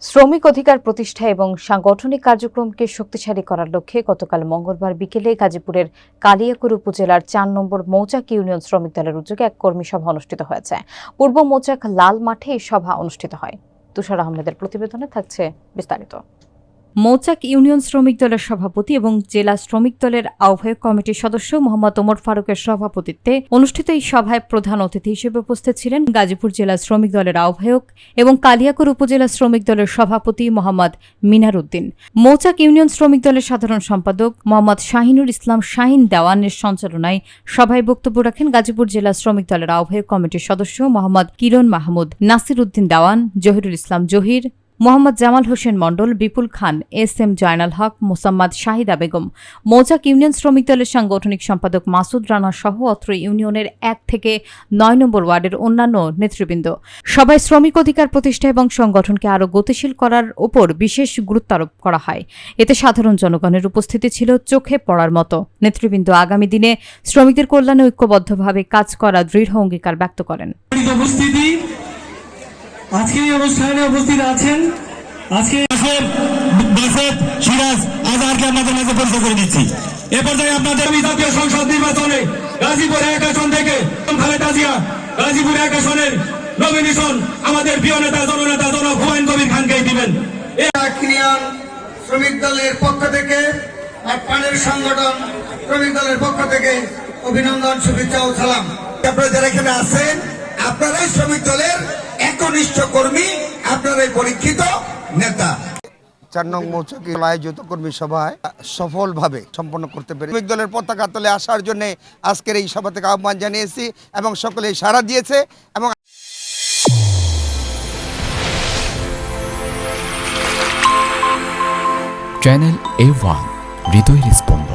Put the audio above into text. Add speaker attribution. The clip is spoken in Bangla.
Speaker 1: শ্রমিক অধিকার প্রতিষ্ঠা এবং সাংগঠনিক কার্যক্রমকে শক্তিশালী করার লক্ষ্যে গতকাল মঙ্গলবার বিকেলে গাজীপুরের কালিয়াকৈর উপজেলার ৪ নম্বর মৌচাক ইউনিয়ন শ্রমিক দলের উদ্যোগে এক কর্মী সভা অনুষ্ঠিত হয়েছে। পূর্ব মৌচাক লাল মাঠে এই সভা অনুষ্ঠিত হয়। তুষার আহমেদের প্রতিবেদনে থাকছে বিস্তারিত। মৌচাক ইউনিয়ন শ্রমিক দলের সভাপতি এবং জেলা শ্রমিক দলের আহ্বায়ক কমিটির সদস্য মোহাম্মদ ওমর ফারুকের সভাপতিত্বে অনুষ্ঠিত এই সভায় প্রধান অতিথি হিসেবে উপস্থিত ছিলেন গাজীপুর জেলা শ্রমিক দলের আহ্বায়ক এবং কালিয়াকৈর উপজেলা শ্রমিক দলের সভাপতি মোহাম্মদ মিনার উদ্দিন। মৌচাক ইউনিয়ন শ্রমিক দলের সাধারণ সম্পাদক মোহাম্মদ শাহিনুল ইসলাম শাহিন দেওয়ানের সঞ্চালনায় সভায় বক্তব্য রাখেন গাজীপুর জেলা শ্রমিক দলের আহ্বায়ক কমিটির সদস্য মোহাম্মদ কিরণ মাহমুদ, নাসির উদ্দিন দেওয়ান, জহিরুল ইসলাম জহির, মোহাম্মদ জামাল হোসেন মণ্ডল, বিপুল খান, এস.এম. জয়নাল হক, মোসাম্মদ শাহিদা বেগম, মৌচাক ইউনিয়ন শ্রমিক দলের সাংগঠনিক সম্পাদক মাসুদ রানা সহ অত্র ইউনিয়নের ১ থেকে ৯ নম্বর ওয়ার্ডের অন্যান্য নেতৃবৃন্দ। সবাই শ্রমিক অধিকার প্রতিষ্ঠা এবং সংগঠনকে আরও গতিশীল করার উপর বিশেষ গুরুত্ব আরোপ করা হয়। এতে সাধারণ জনগণের উপস্থিতি ছিল চোখে পড়ার মতো। নেতৃবৃন্দ আগামী দিনে শ্রমিকদের কল্যাণে ঐক্যবদ্ধভাবে কাজ করা দৃঢ় অঙ্গীকার ব্যক্ত করেন।
Speaker 2: আজকে এই অনুষ্ঠানে উপস্থিত আছেন সিরাজ আজহারকে আপনাদের মাঝে পরিচয় করে দিচ্ছি। এ পর্যায়ে আপনাদের জাতীয় সংসদ নির্বাচনে গাজীপুর ১ আসন থেকে খালেদা জিয়া গাজীপুর ১ আসনের নমিনেশন আমাদের প্রিয় নেতা জননেতা জনাব হুমায়ুন কবির খানকে দিবেন।
Speaker 3: ইউনিয়ন শ্রমিক দলের পক্ষ থেকে আর পানের সংগঠন শ্রমিক দলের পক্ষ থেকে অভিনন্দন, শুভেচ্ছা ও সালাম। আপনারা যারা এখানে আছেন, আপনারাই শ্রমিক দলের একনিষ্ঠ কর্মী, আপনারাই পরীক্ষিত নেতা।
Speaker 4: ৪ নং মৌচাকে আয়োজিত কর্মী সভায় সফলভাবে সম্পন্ন করতে পেরে শ্রমিক দলের পতাকা তলে আসার জন্য আজকের এই সভা থেকে আহ্বান জানিয়েছি এবং সকলেই সাড়া দিয়েছে এবং
Speaker 5: চ্যানেল A1 হৃদয়ের স্পন্দন।